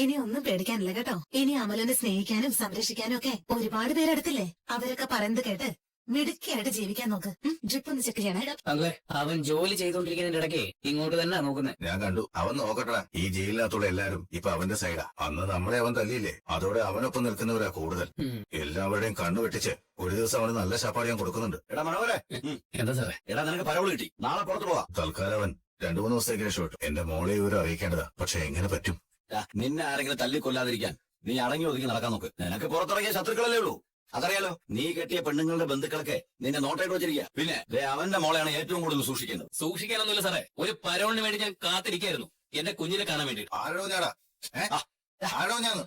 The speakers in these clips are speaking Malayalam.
ഇനി ഒന്നും പേടിക്കാനില്ല കേട്ടോ. ഇനി അമലിനെ സ്നേഹിക്കാനും സംരക്ഷിക്കാനും ഒക്കെ ഒരുപാട് പേരെടുത്തില്ലേ. അവരൊക്കെ പറയുന്നത് കേട്ട് മിടുക്കിയായിട്ട് ജീവിക്കാൻ നോക്ക്. ഡ്രിപ്പ് ഒന്ന് ചെക്ക് ചെയ്യണേ. അതെ, അവൻ ജോലി ചെയ്തോണ്ടിരിക്കുന്നതിന്റെ ഇടയ്ക്ക് ഇങ്ങോട്ട് തന്നെ നോക്കുന്നത്. ഞാൻ കണ്ടു. അവൻ നോക്കട്ടെ. ഈ ജയിലിനകത്തുള്ള എല്ലാരും ഇപ്പൊ അവന്റെ സൈഡാ. അന്ന് നമ്മളെ അവൻ തല്ലിയില്ലേ, അതോടെ അവനൊപ്പം നിൽക്കുന്നവരാ കൂടുതൽ. എല്ലാവരുടെയും കണ്ണു വെട്ടിച്ച് ഒരു ദിവസം അവന് നല്ല ശാപ്പാട് ഞാൻ കൊടുക്കുന്നുണ്ട്. എടാ മനോഹരെ, എന്താ സാറേ? എടാ നിനക്ക് പരവള് കിട്ടി. നാളെ പുറത്തു പോവാ. തൽക്കാലം അവൻ 2-3 ദിവസത്തേക്ക് രക്ഷപ്പെട്ടു. എന്റെ മോളെ ഇവരെ അറിയിക്കേണ്ടതാ. പക്ഷെ എങ്ങനെ പറ്റും? നിന്നെ ആരെങ്കിലും തല്ലിക്കൊല്ലാതിരിക്കാൻ നീ അടങ്ങി ഒതുങ്ങി നടക്കാൻ നോക്ക്. നിനക്ക് പുറത്തിറങ്ങിയ ശത്രുക്കളല്ലേ ഉള്ളൂ. അതറിയാലോ. നീ കെട്ടിയ പെണ്ണുങ്ങളുടെ ബന്ധുക്കളൊക്കെ നിന്നെ നോട്ടായിട്ട് വെച്ചിരിക്കുക. പിന്നെ അവന്റെ മോളെയാണ് ഏറ്റവും കൂടുതൽ സൂക്ഷിക്കേണ്ടത്. സൂക്ഷിക്കാനൊന്നുമില്ല സാറേ, ഒരു പരോളിന് വേണ്ടി ഞാൻ കാത്തിരിക്കായിരുന്നു, എന്റെ കുഞ്ഞിനെ കാണാൻ വേണ്ടി. ആരോ ഞാടാ? ആരോ ഞാൻ?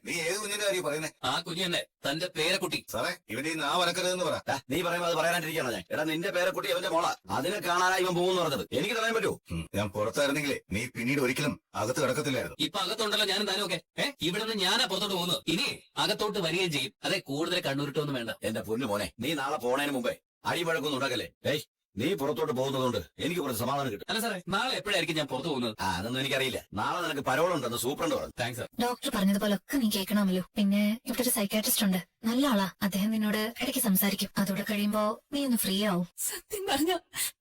നീ ഏത് കുഞ്ഞിന്റെ കാര്യം പറയുന്നേ? ആ കുഞ്ഞു തന്നെ, തന്റെ പേരക്കുട്ടി. സാറേ, ഇവന്റെ ആ വരക്കരുതെന്ന് പറ. നീ പറയുമ്പോ അത് പറയാനായിട്ടിരിക്കണോ ഞാൻ? എടാ നിന്റെ പേരക്കുട്ടി അവന്റെ മോളാ. അതിനെ കാണാനായി ഇവൻ പോകുന്നു പറഞ്ഞത്. എനിക്ക് തടയാൻ പറ്റൂ? ഞാൻ പുറത്തായിരുന്നെങ്കിലേ നീ പിന്നീട് ഒരിക്കലും അകത്ത് കിടക്കത്തില്ലായിരുന്നു. ഇപ്പൊ അകത്തുണ്ടല്ലോ ഞാനും താനും ഒക്കെ. ഇവിടെ നിന്ന് ഞാനാ പുറത്തോട്ട് പോകുന്നത്. ഇനി അകത്തോട്ട് വരികയും ചെയ്യും. അതെ, കൂടുതൽ കണ്ണൂരിട്ടൊന്നും വേണ്ട. എന്റെ പൊന്നു മോനെ, നീ നാളെ പോണേന് മുമ്പേ അടിവഴക്കൊന്നും ഉണ്ടാക്കല്ലേ. ഏയ്, നീ പുറത്തോട്ട് പോകുന്നതുകൊണ്ട് എനിക്ക് കുറച്ച് സമാധാനം കിട്ടും. അല്ല സാറേ, നാളെ എപ്പോഴായിരിക്കും ഞാൻ പുറത്തു പോകുന്നത്? അതൊന്നും എനിക്കറിയില്ല. നാളെ നിനക്ക് പരോളുണ്ടെന്ന് സൂപ്രണ്ട് പറഞ്ഞു. Thanks sir. ഡോക്ടർ പറഞ്ഞതുപോലൊക്കെ നീ കേൾക്കണമല്ലോ. പിന്നെ ഇവിടെ ഒരു സൈക്കാട്രിസ്റ്റ് ഉണ്ട്, നല്ല ആളാ. അദ്ദേഹം നിന്നോട് ഇടയ്ക്ക് സംസാരിക്കും. അതോടെ കഴിയുമ്പോ നീ ഒന്ന് ഫ്രീ ആവും. സത്യം പറഞ്ഞ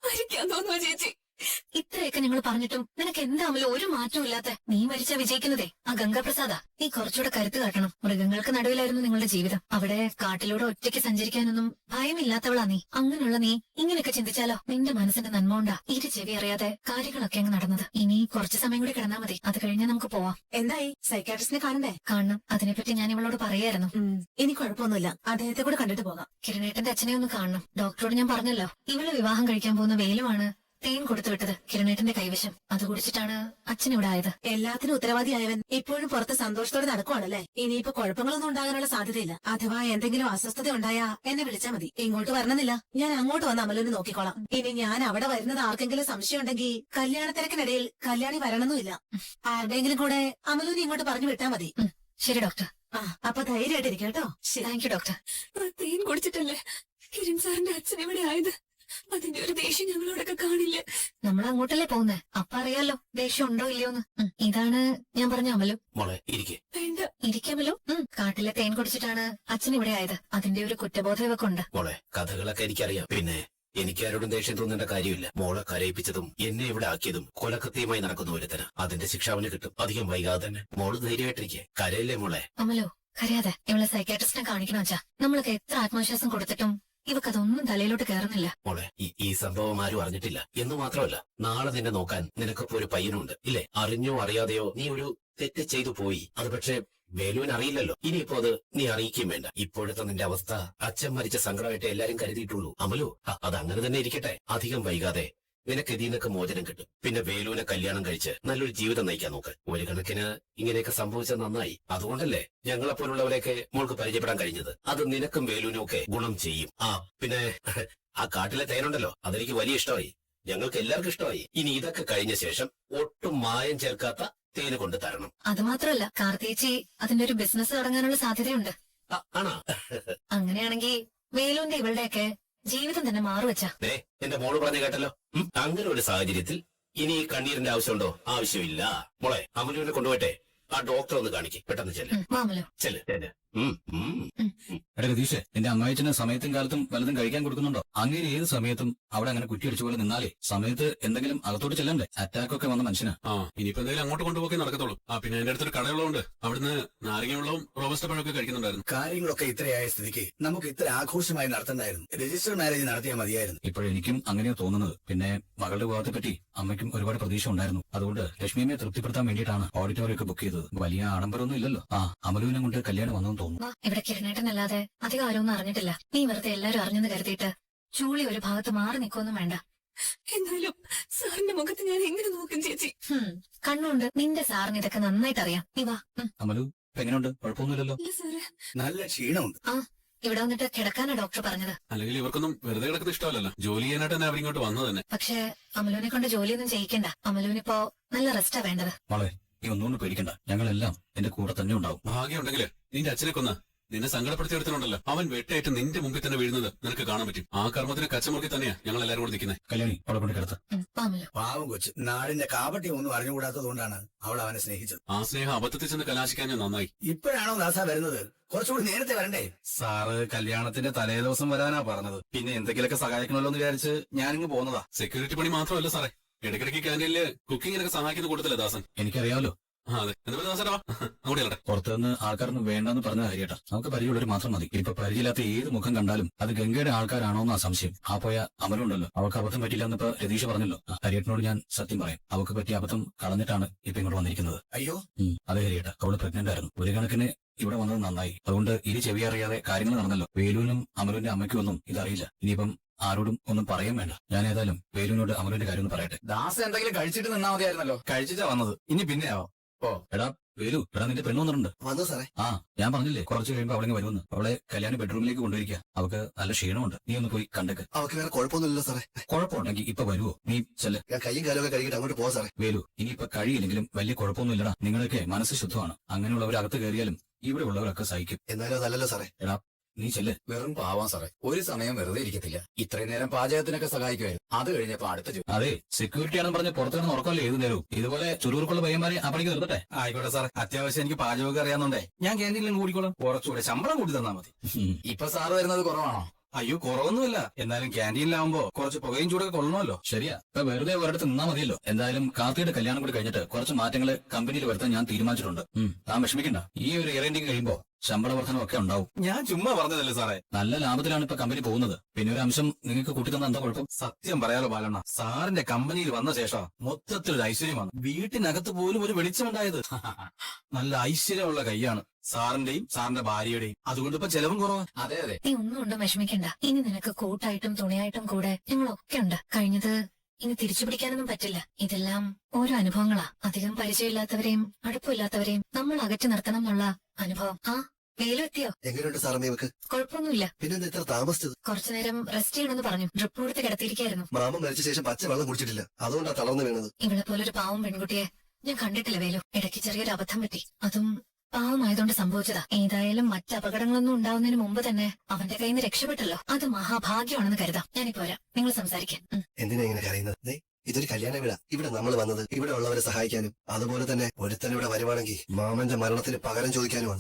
മരിക്കാൻ തോന്നുവാ ചേച്ചി. ഇത്രയൊക്കെ ഞങ്ങൾ പറഞ്ഞിട്ടും നിനക്ക് എന്താമല്ലോ ഒരു മാറ്റവും ഇല്ലാത്ത. നീ മരിച്ചാ വിജയിക്കുന്നതേ ആ ഗംഗാപ്രസാദാ. നീ കുറച്ചുകൂടെ കരുത്ത് കാട്ടണം. മൃഗങ്ങൾക്ക് നടുവിലായിരുന്നു നിങ്ങളുടെ ജീവിതം. അവിടെ കാട്ടിലൂടെ ഒറ്റയ്ക്ക് സഞ്ചരിക്കാനൊന്നും ഭയമില്ലാത്തവളാ നീ. അങ്ങനെയുള്ള നീ ഇങ്ങനെയൊക്കെ ചിന്തിച്ചാലോ? നിന്റെ മനസ്സിന്റെ നന്മ കൊണ്ടാ ഇരു ചെവി അറിയാതെ കാര്യങ്ങളൊക്കെ അങ്ങ് നടന്നത്. ഇനി കുറച്ച് സമയം കൂടി കിടന്നാ മതി. അത് കഴിഞ്ഞാൽ നമുക്ക് പോവാം. എന്തായി, സൈക്കാട്രിസ്റ്റിനെ കാണണ്ടേ? കാണണം. അതിനെപ്പറ്റി ഞാൻ ഇവളോട് പറയായിരുന്നു. ഇനി കുഴപ്പമൊന്നുമില്ല, അദ്ദേഹത്തെ കൂടെ കണ്ടിട്ട് പോകാം. കിരണേട്ടന്റെ അച്ഛനെ ഒന്ന് കാണണം. ഡോക്ടറോട് ഞാൻ പറഞ്ഞല്ലോ, ഇവള് വിവാഹം കഴിക്കാൻ പോകുന്ന വേലുമാണ് തേൻ കൊടുത്തു വിട്ടത് കിരണേട്ടന്റെ കൈവശം. അത് കുടിച്ചിട്ടാണ് അച്ഛൻ ഇവിടെ ആയത്. എല്ലാത്തിനും ഉത്തരവാദിയായവൻ ഇപ്പോഴും പുറത്ത് സന്തോഷത്തോടെ നടക്കുവാണല്ലേ. ഇനിയിപ്പോ കുഴപ്പങ്ങളൊന്നും ഉണ്ടാകാനുള്ള സാധ്യതയില്ല. അഥവാ എന്തെങ്കിലും അസ്വസ്ഥത ഉണ്ടായാ എന്നെ വിളിച്ചാൽ മതി. ഇങ്ങോട്ട് വരണമെന്നില്ല, ഞാൻ അങ്ങോട്ട് വന്ന് അമലുവിനെ നോക്കിക്കോളാം. ഇനി ഞാൻ അവിടെ വരുന്നത് ആർക്കെങ്കിലും സംശയം ഉണ്ടെങ്കിൽ കല്യാണത്തിരക്കിനിടയിൽ കല്യാണി വരണമെന്നുമില്ല. ആരുടെയെങ്കിലും കൂടെ അമലുവിനെ ഇങ്ങോട്ട് പറഞ്ഞു വിട്ടാ മതി. ശരി ഡോക്ടർ. അപ്പൊ ധൈര്യമായിട്ടിരിക്കും കേട്ടോ. Thank you doctor. തേൻ കുടിച്ചിട്ടല്ലേ കിരൺ സാറിന്റെ അച്ഛൻ ഇവിടെ ആയത്. അതിന്റെ ഒരു ദേഷ്യം ഞങ്ങളോടൊക്കെ കാണില്ല. നമ്മൾ അങ്ങോട്ടല്ലേ പോകുന്നേ, അപ്പൊ അറിയാലോ ദേഷ്യം ഉണ്ടോ ഇല്ലയോന്ന്. ഇതാണ് ഞാൻ പറഞ്ഞ അമലു. മോളെ ഇരിക്കെ. വേണ്ട, ഇരിക്കാമല്ലോ. കാട്ടിലെ തേൻ കുടിച്ചിട്ടാണ് അച്ഛൻ ഇവിടെ ആയത്. അതിന്റെ ഒരു കുറ്റബോധം ഇവക്ക് ഉണ്ട്. മോളെ, കഥകളൊക്കെ എനിക്കറിയാം. പിന്നെ എനിക്കാരോടും ദേഷ്യം തോന്നേണ്ട കാര്യമില്ല. മോളെ കരയിപ്പിച്ചതും എന്നെ ഇവിടെ ആക്കിയതും കൊലകൃത്യമായി നടക്കുന്ന ഒരുത്തന. അതിന്റെ ശിക്ഷ അവന് കിട്ടും. അധികം വൈകാതെ തന്നെ. മോള് ധൈര്യമായിട്ടിരിക്കെ. കരയല്ലേ മോളെ? അമലോ, കരയാതെ. ഇവളെ സൈക്കാട്രിസ്റ്റിനെ കാണിക്കണോ വെച്ചാ. നമ്മളൊക്കെ എത്ര ആത്മവിശ്വാസം കൊടുത്തിട്ടും ഇവക്കതൊന്നും തലയിലോട്ട് കയറുന്നില്ല. മോളെ, ഈ സംഭവം ആരും അറിഞ്ഞിട്ടില്ല എന്ന് മാത്രമല്ല, നാളെ നിന്നെ നോക്കാൻ നിനക്കിപ്പോ ഒരു പയ്യനുണ്ട് ഇല്ലേ? അറിഞ്ഞോ അറിയാതെയോ നീ ഒരു തെറ്റ് ചെയ്തു പോയി. അത് പക്ഷേ വേലുവിന് അറിയില്ലല്ലോ. ഇനിയിപ്പോ അത് നീ അറിയിക്കുകയും വേണ്ട. ഇപ്പോഴത്തെ നിന്റെ അവസ്ഥ അച്ഛൻ മരിച്ച സങ്കടമായിട്ട് എല്ലാരും കരുതിയിട്ടുള്ളൂ. അമലു, അത് അങ്ങനെ തന്നെ ഇരിക്കട്ടെ. അധികം വൈകാതെ നിനക്ക് ഇതിന്നൊക്കെ മോചനം കിട്ടും. പിന്നെ വേലുവിനെ കല്യാണം കഴിച്ച് നല്ലൊരു ജീവിതം നയിക്കാൻ നോക്ക്. ഒരു കണക്കിന് ഇങ്ങനെയൊക്കെ സംഭവിച്ചത് നന്നായി. അതുകൊണ്ടല്ലേ ഞങ്ങളെപ്പോലുള്ളവരെയൊക്കെ മോൾക്ക് പരിചയപ്പെടാൻ കഴിഞ്ഞത്. അത് നിനക്കും വേലുവിനും ഒക്കെ ഗുണം ചെയ്യും. പിന്നെ ആ കാട്ടിലെ തേനുണ്ടല്ലോ, അതെനിക്ക് വലിയ ഇഷ്ടമായി. ഞങ്ങൾക്ക് എല്ലാവർക്കും ഇഷ്ടമായി. ഇനി ഇതൊക്കെ കഴിഞ്ഞ ശേഷം ഒട്ടും മായം ചേർക്കാത്ത തേന് കൊണ്ട് തരണം. അത് മാത്രമല്ല, കാർത്തിയേച്ചി അതിന്റെ ഒരു ബിസിനസ് തുടങ്ങാനുള്ള സാധ്യതയുണ്ട്. ആണോ? അങ്ങനെയാണെങ്കിൽ വേലുവിന്റെ ഇവളുടെയൊക്കെ ജീവിതം തന്നെ മാറുവച്ചാ. എന്റെ മോള് പറഞ്ഞു കേട്ടല്ലോ. അങ്ങനെ ഒരു സാഹചര്യത്തിൽ ഇനി കണ്ണീരിന്റെ ആവശ്യമുണ്ടോ? ആവശ്യമില്ല. മോളെ, അമലുവിനെ കൊണ്ടുപോട്ടെ. ആ ഡോക്ടർ ഒന്ന് കാണിക്കും. പെട്ടെന്ന് ചെല്ല്. എടാ രതീഷ്, എന്റെ അമ്മായിച്ചന് സമയത്തും കാലത്തും വല്ലതും കഴിക്കാൻ കൊടുക്കുന്നുണ്ടോ? അങ്ങനെ ഏത് സമയത്തും അവിടെ അങ്ങനെ കുറ്റിയടിച്ച പോലെ നിന്നാലേ സമയത്ത് എന്തെങ്കിലും അകത്തോട്ട് ചെല്ലണ്ടേ? അറ്റാക്ക് ഒക്കെ വന്ന മനുഷ്യനാ. ഇനിയിപ്പോ എന്തെങ്കിലും അങ്ങോട്ട് കൊണ്ടുപോയി നടക്കത്തുള്ളൂ. പിന്നെ എന്റെ അടുത്തൊരു കടയുള്ളതുകൊണ്ട് അവിടുന്ന് നാരങ്ങ വെള്ളവും റോബസ്റ്റ് പഴമൊക്കെ കഴിക്കുന്നുണ്ടായിരുന്നു. കാര്യങ്ങളൊക്കെ ഇത്രയായ സ്ഥിതിക്ക് നമുക്ക് ഇത്ര ആഘോഷമായി നടത്തണ്ടായിരുന്നു. രജിസ്റ്റർ മാരേജ് നടത്തിയാൽ മതിയായിരുന്നു. ഇപ്പോഴെനിക്കും അങ്ങനെയാ തോന്നുന്നത്. പിന്നെ മകളുടെ വിവാഹത്തെ പറ്റി അമ്മയ്ക്കും ഒരുപാട് പ്രതീക്ഷ ഉണ്ടായിരുന്നു. അതുകൊണ്ട് ലക്ഷ്മിയമ്മയെ തൃപ്തിപ്പെടുത്താൻ വേണ്ടിയിട്ടാണ് ഓഡിറ്റോറിയം ഒക്കെ ബുക്ക് ചെയ്തത്. വലിയ ആഡംബരമൊന്നും ഇല്ലല്ലോ. അമലുവിനെ കൊണ്ട് കല്യാണം വന്നെന്ന് തോന്നുന്നു. ഇവിടെ കിരണേട്ടനല്ലാതെ അധികം ആരൊന്നും അറിഞ്ഞിട്ടില്ല. നീ വെറുതെ എല്ലാരും അറിഞ്ഞെന്ന് കരുതിയിട്ട് ചൂളി ഒരു ഭാഗത്ത് മാറി നിൽക്കൊന്നും വേണ്ട. എന്നാലും സാറിന്റെ മുഖത്ത് ഞാൻ എങ്ങനെ നോക്കും ചേച്ചി? കണ്ണുണ്ട്. നിന്റെ സാറിന് ഇതൊക്കെ നന്നായിട്ട് അറിയാം. നീ വാ. അമലു എങ്ങനെയുണ്ട്? കുഴപ്പമൊന്നുമില്ലല്ലോ? നല്ല ക്ഷീണമുണ്ട്. ഇവിടെ വന്നിട്ട് കിടക്കാനാ ഡോക്ടർ പറഞ്ഞത്. അല്ലെങ്കിൽ ഇവർക്കൊന്നും വെറുതെ കിടക്കുന്ന ഇഷ്ടമല്ലല്ലോ. ജോലി ചെയ്യാനായിട്ട് തന്നെ അവരിങ്ങോട്ട് വന്നത് തന്നെ. പക്ഷേ അമലുവിനെ കൊണ്ട് ജോലിയൊന്നും ചെയ്യിക്കണ്ട. അമലുവിനിപ്പോ നല്ല റെസ്റ്റാ വേണ്ടത്. മോളെ, നീ ഒന്നുകൊണ്ട് പേടിക്കണ്ട. ഞങ്ങളെല്ലാം എന്റെ കൂടെ തന്നെ ഉണ്ടാവും. ഭാഗ്യം ഉണ്ടെങ്കില് നിന്റെ അച്ഛനെ കൊന്ന് നിന്നെ സങ്കടപ്പെടുത്തിയെടുത്തിട്ടുണ്ടല്ലോ അവൻ വെട്ടേറ്റ് നിന്റെ മുമ്പിൽ തന്നെ വീഴുന്നത് നിനക്ക് കാണാൻ പറ്റും. ആ കർമ്മത്തിന് കച്ചമുറുക്കി തന്നെയാ ഞങ്ങൾ എല്ലാവരും കൂടെ നിൽക്കുന്നത്. കല്യാണി അവളെ കൊണ്ട് കിടത്ത്. പാമല്ലോ. പാവം കൊച്ച് നാടിന്റെ കാപട്യം ഒന്നും അറിഞ്ഞുകൂടാത്തതുകൊണ്ടാണ് അവൾ അവനെ സ്നേഹിച്ചത്. ആ സ്നേഹം അബദ്ധത്തിൽ ചെന്ന് കലാശിക്കാൻ ഞാൻ നന്നായി. ഇപ്പോഴാണോ ദാസ വരുന്നത്? കുറച്ചുകൂടി നേരത്തെ വരണ്ടേ? സാറ് കല്യാണത്തിന്റെ തലേ ദിവസം വരാനാ പറഞ്ഞത്. പിന്നെ എന്തെങ്കിലുമൊക്കെ സഹായിക്കണമല്ലോ എന്ന് വിചാരിച്ച് ഞാനിങ്ങ് പോന്നതാ. സെക്യൂരിറ്റി പണി മാത്രമല്ല സാറേ, ഇടയ്ക്കിടയ്ക്ക് ക്യാൻറ്റീനില് കുക്കിങ്ങിനൊക്കെ സഹായിക്കുന്ന കൂട്ടത്തില്ല ദാസൻ. എനിക്കറിയാമല്ലോ. അതെ എന്താ ദാസരാ അങ്ങോട്ട് ചെല്ലട്ടെ. പുറത്തുനിന്ന് ആൾക്കാരൊന്നും വേണ്ടെന്ന് പറഞ്ഞ കാര്യട്ടാ. നമുക്ക് പരിചയമുള്ളവർ മാത്രം മതി. ഇപ്പൊ പരിചയമില്ലാത്ത ഏത് മുഖം കണ്ടാലും അത് ഗംഗയുടെ ആൾക്കാരാണോ എന്നാ സംശയം. ആ പോയ അമലുണ്ടല്ലോ, അവൾക്ക് അബദ്ധം പറ്റില്ല എന്നിപ്പോ രതീഷ് പറഞ്ഞല്ലോ. ഹരിയേട്ടനോട് ഞാൻ സത്യം പറയാം, അവൾക്ക് പറ്റിയ അബദ്ധം കളഞ്ഞിട്ടാണ് ഇപ്പൊ ഇങ്ങോട്ട് വന്നിരിക്കുന്നത്. അയ്യോ, അതെ ഹരിയേട്ട, അവള് പ്രഗ്നന്റ് ആയിരുന്നു. ഒരു കണക്കിന് ഇവിടെ വന്നത് നന്നായി. അതുകൊണ്ട് ഇനി ചെവി അറിയാതെ കാര്യങ്ങൾ നടന്നല്ലോ. വേലുവിനും അമലുവിന്റെ അമ്മയ്ക്കും ഒന്നും ഇതറിയില്ല. ഇനിയിപ്പം ആരോടും ഒന്നും പറയാൻ വേണ്ട. ഞാൻ ഏതായാലും വേലുവിനോട് അമലുവിന്റെ കാര്യം ഒന്ന് പറയട്ടെ. ദാസ എന്തെങ്കിലും കഴിച്ചിട്ട് നിന്നാ മതിയായിരുന്നല്ലോ. കഴിച്ചിട്ടാ വന്നത്, ഇനി പിന്നെ ആവോ. ഓ എടാ വേലു, എടാ നിന്റെ പെണ്ണ് വന്നിട്ടുണ്ട്. വന്നു സാറേ. ആ ഞാൻ പറഞ്ഞില്ലേ കുറച്ച് കഴിയുമ്പോ അവളെ വരുമെന്ന്. അവളെ കല്യാണി ബെഡ്റൂമിലേക്ക് കൊണ്ടുപോയിരിക്കുക. അവൾക്ക് നല്ല ക്ഷീണമുണ്ട്. നീ ഒന്ന് പോയി കണ്ടേക്ക്. അവർക്ക് വേറെ കുഴപ്പമൊന്നുമില്ലല്ലോ സാറേ. കുഴപ്പമുണ്ടെങ്കിൽ ഇപ്പൊ വരുവോ? നീ ചെല്ല്. ഞാൻ കൈയും കാലൊക്കെ കഴുകിട്ട് അങ്ങോട്ട് പോവാ സാറേ. വേലു, ഇനിയിപ്പൊ കഴിയില്ലെങ്കിലും വലിയ കുഴപ്പമൊന്നുമില്ലടാ. നിങ്ങളൊക്കെ മനസ്സ് ശുദ്ധമാണ്. അങ്ങനെയുള്ളവർ അകത്ത് കയറിയാലും ഇവിടെ ഉള്ളവരൊക്കെ സഹിക്കും. എന്നാലും അതല്ലല്ലോ സാറേ. നീ ചെല്ല്. വെറും പാവാൻ സാറേ, ഒരു സമയം വെറുതെ ഇരിക്കത്തില്ല. ഇത്രയും നേരം പാചകത്തിനൊക്കെ സഹായിക്കുമായിരുന്നു. അത് കഴിഞ്ഞപ്പോ അടുത്ത ജോലി. അതെ, സെക്യൂരിറ്റി ആണെന്ന് പറഞ്ഞ് പുറത്തു കിടന്ന് ഉറക്കമല്ലേ ഏത് നേരവും. ഇതുപോലെ ചുരുക്കുള്ള പയ്യന്മാരെ ആ പണിക്ക് നിർത്തട്ടെ. ആയിക്കോട്ടെ സാറേ, അത്യാവശ്യം എനിക്ക് പാചകമൊക്കെ അറിയാന്നുണ്ടേ ഞാൻ ക്യാൻറ്റീനിലും കൂടിക്കോളാം. കുറച്ചുകൂടെ ശമ്പളം കൂടി തന്നാ മതി. ഇപ്പൊ സാറ് വരുന്നത് കുറവാണോ? അയ്യോ കുറവൊന്നുമില്ല. എന്നാലും ക്യാൻറ്റീനിലാവുമ്പോ കുറച്ച് പുകയും ചൂടൊക്കെ കൊള്ളണമല്ലോ. ശരിയാ, ഇപ്പൊ വെറുതെ ഒരിടത്ത് നിന്നാ മതിയല്ലോ. എന്തായാലും കാർത്തിയുടെ കല്യാണം കൂടി കഴിഞ്ഞിട്ട് കുറച്ച് മാറ്റങ്ങൾ കമ്പനിയിൽ വരുത്താൻ ഞാൻ തീരുമാനിച്ചിട്ടുണ്ട്. താൻ വിഷമിക്കണ്ട. ഈ ഒരു ഇയർ എൻഡിങ് കഴിയുമ്പോ ശമ്പള വർധനമൊക്കെ ഉണ്ടാവും. ഞാൻ ചുമ്മാ പറഞ്ഞതല്ലേ സാറേ. നല്ല ലാഭത്തിലാണ് ഇപ്പൊ കമ്പനി പോകുന്നത്. പിന്നെ ഒരു അംശം നിങ്ങൾക്ക് കൂട്ടി തന്ന എന്താ കുഴപ്പം? സത്യം പറയാലോ ബാലണ്ണ, സാറിന്റെ കമ്പനിയിൽ വന്ന ശേഷം മൊത്തത്തിലൊരു ഐശ്വര്യമാണ്. വീട്ടിനകത്ത് പോലും ഒരു വെളിച്ചമുണ്ടായത്. നല്ല ഐശ്വര്യമുള്ള കൈയാണ് സാറിന്റെയും സാറിന്റെ ഭാര്യയുടെയും. അതുകൊണ്ട് ഇപ്പൊ ചെലവും കുറവാ. അതെ അതെ, നീ ഒന്നും കൊണ്ടും വിഷമിക്കണ്ട. ഇനി നിനക്ക് കൂട്ടായിട്ടും തുണയായിട്ടും കൂടെ ഞങ്ങളൊക്കെ ഉണ്ട്. കഴിഞ്ഞത് ഇനി തിരിച്ചു പിടിക്കാനൊന്നും പറ്റില്ല. ഇതെല്ലാം ഓരോ അനുഭവങ്ങളാ. അധികം പരിചയമില്ലാത്തവരെയും അടുപ്പമില്ലാത്തവരെയും നമ്മൾ അകറ്റി നിർത്തണം എന്നുള്ള അനുഭവം. ആ വേലു എത്തിയോ? എങ്ങനെയുണ്ട് സാറമ്മ ഇവക്ക്? കുഴപ്പമൊന്നുമില്ല. പിന്നെന്താ ഇത്ര താമസിച്ചത്? കുറച്ചുനേരം റെസ്റ്റ് ചെയ്യണമെന്ന് പറഞ്ഞു. ഡ്രിപ്പ് കൊടുത്ത് കിടത്തിയിരിക്കായിരുന്നു. മാമൻ മരിച്ച ശേഷം പച്ച വെള്ളം കുടിച്ചിട്ടില്ല, അതുകൊണ്ടാ തളർന്നു വീണത്. ഇവളെ പോലൊരു പാവം പെൺകുട്ടിയെ ഞാൻ കണ്ടിട്ടില്ല വേലു. ഇടയ്ക്ക് ചെറിയൊരു അബദ്ധം പറ്റി. അതും പാവമായതുകൊണ്ട് സംഭവിച്ചതാ. ഏതായാലും മറ്റ് അപകടങ്ങളൊന്നും ഉണ്ടാവുന്നതിന് മുമ്പ് തന്നെ അവന്റെ കയ്യിൽ നിന്ന് രക്ഷപ്പെട്ടല്ലോ. അത് മഹാഭാഗ്യമാണെന്ന് കരുതാം. ഞാനിപ്പോ വരാം, നിങ്ങൾ സംസാരിക്കാം. എന്തിനാ ഇങ്ങനെ കരയുന്നത്? ഇതൊരു കല്യാണ വീടാ. ഇവിടെ നമ്മൾ വന്നത് ഇവിടെ ഉള്ളവരെ സഹായിക്കാനും അതുപോലെ തന്നെ ഒരുത്തൻ ഇവിടെ വരുവാണെങ്കിൽ മാമന്റെ മരണത്തിന് പകരം ചോദിക്കാനുമാണ്.